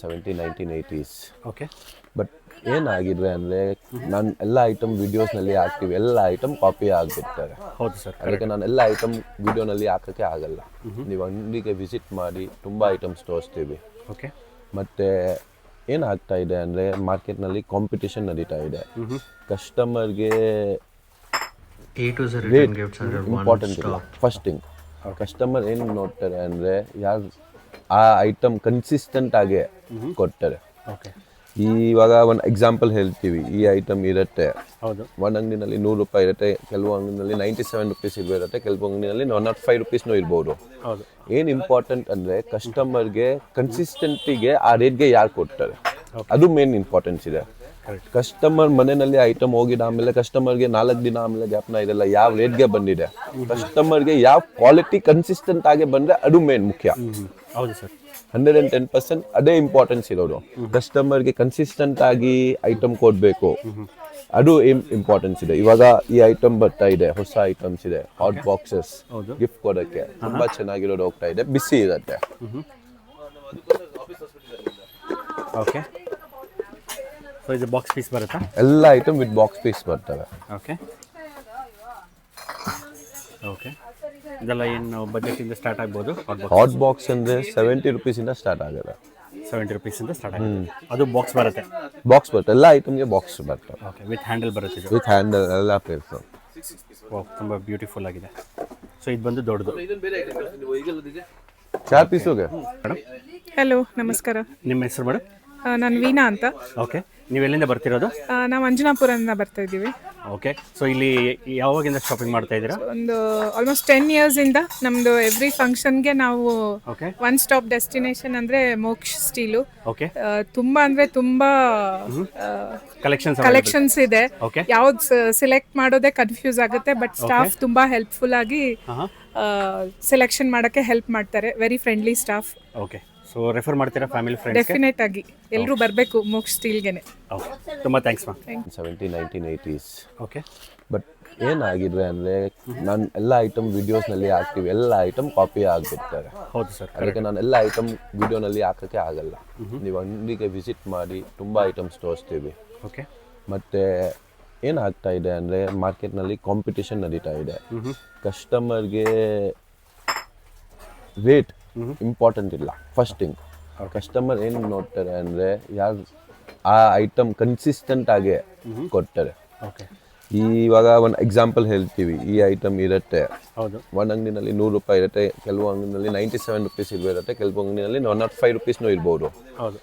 1980s. Okay but ಏನಾಗಿದೆ ಅಂದರೆ ನಾನು ಎಲ್ಲ ಐಟಮ್ ವೀಡಿಯೋಸ್ನಲ್ಲಿ ಹಾಕ್ತೀವಿ, ಎಲ್ಲ ಐಟಮ್ ಕಾಪಿ ಆಗಿಬಿಡ್ತಾರೆ. ಹೌದು ಸರ್. ಅದಕ್ಕೆ ನಾನು ಎಲ್ಲ ಐಟಮ್ ವೀಡಿಯೋನಲ್ಲಿ ಹಾಕೋಕ್ಕೆ ಆಗಲ್ಲ. ನೀವು ಅಂಗಡಿಗೆ ವಿಸಿಟ್ ಮಾಡಿ ತುಂಬ ಐಟಮ್ಸ್ ತೋರಿಸ್ತೀವಿ. ಓಕೆ ಮತ್ತು ಏನಾಗ್ತಾ ಇದೆ ಅಂದರೆ ಮಾರ್ಕೆಟ್ನಲ್ಲಿ ಕಾಂಪಿಟೇಷನ್ ನಡೀತಾ ಇದೆ. ಕಸ್ಟಮರ್ಗೆ A to Z rate return gifts under one important ಇಲ್ಲ. stop. ಫಸ್ಟ್ ಥಿಂಗ್ ಕಸ್ಟಮರ್ ಏನು ನೋಡ್ತಾರೆ ಅಂದರೆ ಯಾರು ಆ ಐಟಮ್ ಕನ್ಸಿಸ್ಟೆಂಟ್ ಆಗಿ ಕೊಡ್ತಾರೆ. ಓಕೆ ಇವಾಗ ಒಂದು ಎಕ್ಸಾಂಪಲ್ ಹೇಳ್ತೀವಿ, ಈ ಐಟಮ್ ಇರುತ್ತೆ ಹೌದು. ಒಂದು ಅಂಗಡಿನಲ್ಲಿ 100 ರೂಪಾಯಿ ಇರುತ್ತೆ, ಕೆಲವು ಅಂಗಡಿನಲ್ಲಿ 97 ರುಪೀಸ್ ಇರುತ್ತೆ, ಕೆಲವು ಅಂಗಡಿನಲ್ಲಿ 105 ರುಪೀಸ್ನೂ ಇರ್ಬೋದು. ಹೌದು. ಏನು ಇಂಪಾರ್ಟೆಂಟ್ ಅಂದರೆ ಕಸ್ಟಮರ್ಗೆ ಕನ್ಸಿಸ್ಟೆಂಟಿಗೆ ಆ ರೇಟ್ಗೆ ಯಾರು ಕೊಡ್ತಾರೆ, ಅದು ಮೇನ್ ಇಂಪಾರ್ಟೆನ್ಸ್ ಇದೆ. ಕಸ್ಟಮರ್ ಮನೆಯಲ್ಲಿ ಐಟಮ್ ಹೋಗಿದ ಆಮೇಲೆ ಕಸ್ಟಮರ್ಗೆ 4 ದಿನ ಆಮೇಲೆ ಜ್ಞಾಪನ ಇದೆಲ್ಲ ಯಾವ ರೇಟ್ಗೆ ಬಂದಿದೆ, ಕಸ್ಟಮರ್ಗೆ ಯಾವ ಕ್ವಾಲಿಟಿ ಕನ್ಸಿಸ್ಟೆಂಟ್ ಆಗಿ ಬಂದರೆ ಅದು ಮೇನ್ ಮುಖ್ಯ. ಹೌದು ಸರ್. 110% ಅದೇ ಇಂಪಾರ್ಟೆನ್ಸ್ ಇರೋದು. ಕಸ್ಟಮರ್ಗೆ ಕನ್ಸಿಸ್ಟೆಂಟ್ ಆಗಿ ಐಟಮ್ ಕೊಡಬೇಕು, ಅದು ಇಂಪಾರ್ಟೆನ್ಸ್ ಇದೆ. ಇವಾಗ ಈ ಐಟಮ್ ಬರ್ತಾ ಇದೆ, ಹೊಸ ಐಟಮ್ಸ್ ಇದೆ, ಹಾಟ್ ಬಾಕ್ಸಸ್ ಗಿಫ್ಟ್ ಕೊಡೋಕ್ಕೆ ತುಂಬಾ ಚೆನ್ನಾಗಿರೋದು ಹೋಗ್ತಾ ಇದೆ, ಬಿಸಿ ಇರುತ್ತೆ. ಓಕೆ ಸೊ ಇದು ಬಾಕ್ಸ್ ಪೀಸ್ ಬರುತ್ತಾ? ಎಲ್ಲ ಐಟಮ್ ವಿತ್ ಬಾಕ್ಸ್ ಪೀಸ್ ಬರ್ತವೆ. ಓಕೆ ಓಕೆ ಇದೆಲ್ಲ ಏನು ಬಜೆಟಿಂದ ಸ್ಟಾರ್ಟ್ ಆಗ್ಬೋದು? ಹಾಟ್ ಬಾಕ್ಸ್ ಅಂದರೆ 70 ರುಪೀಸಿಂದ ಸ್ಟಾರ್ಟ್ ಆಗುತ್ತೆ. 70 ರುಪೀಸಿಂದ ಸ್ಟಾರ್ಟ್ ಆಗುತ್ತೆ. ಅದು ಬಾಕ್ಸ್ ಬರುತ್ತೆ? ಬಾಕ್ಸ್ ಬರುತ್ತೆ, ಎಲ್ಲ ಐಟಮ್ಗೆ ಬಾಕ್ಸ್ ಬರ್ತವೆ. ಓಕೆ ವಿತ್ ಹ್ಯಾಂಡಲ್ ಬರುತ್ತೆ ಇದು? ವಿತ್ ಹ್ಯಾಂಡಲ್ ಎಲ್ಲ ಪೇರ್ಸ್. ತುಂಬ ಬ್ಯೂಟಿಫುಲ್ ಆಗಿದೆ. ಸೊ ಇದು ಬಂದು ದೊಡ್ಡದು. 4 ಪೀಸುಗೆ ಮೇಡಮ್ ಹಲೋ ನಮಸ್ಕಾರ. ನಿಮ್ಮ ಹೆಸರು ಮೇಡಮ್? ನಾನು ವೀಣಾ ಅಂತ. ಓಕೆ ನೀವು ಎಲ್ಲಿಂದ ಬರ್ತಿರೋದು? ನಾವು ಅಂಜನಾಪುರದಿಂದ ಬರ್ತಾ ಇದ್ದೀವಿ. ಓಕೆ ಸೊ ಇಲ್ಲಿ ಯಾವಾಗಿಂದ ಶಾಪಿಂಗ್ ಮಾಡ್ತಾ ಇದ್ದೀರಾ? ಒಂದು ಆಲ್ಮೋಸ್ಟ್ 10 ಇಯರ್ಸಿಂದ ನಮ್ಮದು ಎವ್ರಿ ಫಂಕ್ಷನ್ಗೆ ನಾವು ಓಕೆ ಒನ್ ಸ್ಟಾಪ್ ಡೆಸ್ಟಿನೇಷನ್ ಅಂದರೆ ಮೋಕ್ಷ ಸ್ಟೀಲು. ಓಕೆ ತುಂಬ ಅಂದರೆ ತುಂಬ ಕಲೆಕ್ಷನ್ಸ್ ಇದೆ. ಓಕೆ ಯಾವ್ದು ಸೆಲೆಕ್ಟ್ ಮಾಡೋದೇ ಕನ್ಫ್ಯೂಸ್ ಆಗುತ್ತೆ, ಬಟ್ ಸ್ಟಾಫ್ ತುಂಬ ಹೆಲ್ಪ್ಫುಲ್ ಆಗಿ ಸೆಲೆಕ್ಷನ್ ಮಾಡೋಕ್ಕೆ ಹೆಲ್ಪ್ ಮಾಡ್ತಾರೆ. Very friendly staff. Okay so refer ಮಾಡ್ತೀರಾ ಫ್ಯಾಮಿಲಿ ಫ್ರೆಂಡ್ಸ್ಗೆ? ಡೆಫಿನೆಟ್ ಆಗಿ ಎಲ್ಲರೂ ಬರಬೇಕು ಮೋಕ್ಷ ಸ್ಟೀಲ್ಗೆನೆ. ಓಕೆ ತುಂಬ thanks ma'am. 1980s. Okay but ಏನಾಗಿದೆ ಅಂದರೆ ನಾನು ಎಲ್ಲ ಐಟಮ್ ವೀಡಿಯೋಸ್ನಲ್ಲಿ ಹಾಕ್ತೀವಿ, ಎಲ್ಲ ಐಟಮ್ ಕಾಪಿ ಆಗಿಬಿಡ್ತಾರೆ. ಹೌದು ಸರ್. ಅದಕ್ಕೆ ನಾನು ಎಲ್ಲ ಐಟಮ್ ವೀಡಿಯೋನಲ್ಲಿ ಹಾಕೋಕ್ಕೆ ಆಗಲ್ಲ. ನೀವು ಅಂಗಡಿಗೆ ವಿಸಿಟ್ ಮಾಡಿ ತುಂಬ ಐಟಮ್ಸ್ ತೋರಿಸ್ತೀವಿ. ಓಕೆ ಮತ್ತು ಏನಾಗ್ತಾ ಇದೆ ಅಂದರೆ ಮಾರ್ಕೆಟ್ನಲ್ಲಿ ಕಾಂಪಿಟೇಷನ್ ನಡೀತಾ ಇದೆ. ಕಸ್ಟಮರ್ಗೆ ರೇಟ್ ಇಂಪಾರ್ಟೆಂಟ್ ಇಲ್ಲ. ಫಸ್ಟ್ ಥಿಂಗ್ ಕಸ್ಟಮರ್ ಏನು ನೋಡ್ತಾರೆ ಅಂದರೆ ಯಾರು ಆ ಐಟಮ್ ಕನ್ಸಿಸ್ಟೆಂಟ್ ಆಗಿ ಕೊಡ್ತಾರೆ. ಓಕೆ ಇವಾಗ ಒಂದು ಎಕ್ಸಾಂಪಲ್ ಹೇಳ್ತೀವಿ, ಈ ಐಟಮ್ ಇರುತ್ತೆ ಹೌದು. ಒಂದು ಅಂಗಡಿನಲ್ಲಿ 100 ರೂಪಾಯಿ ಇರುತ್ತೆ, ಕೆಲವು ಅಂಗಡಿನಲ್ಲಿ 97 ರುಪೀಸ್ ಇರುತ್ತೆ, ಕೆಲವು ಅಂಗಡಿನಲ್ಲಿ 105 ರುಪೀಸ್ನೂ ಇರ್ಬೋದು. ಹೌದು.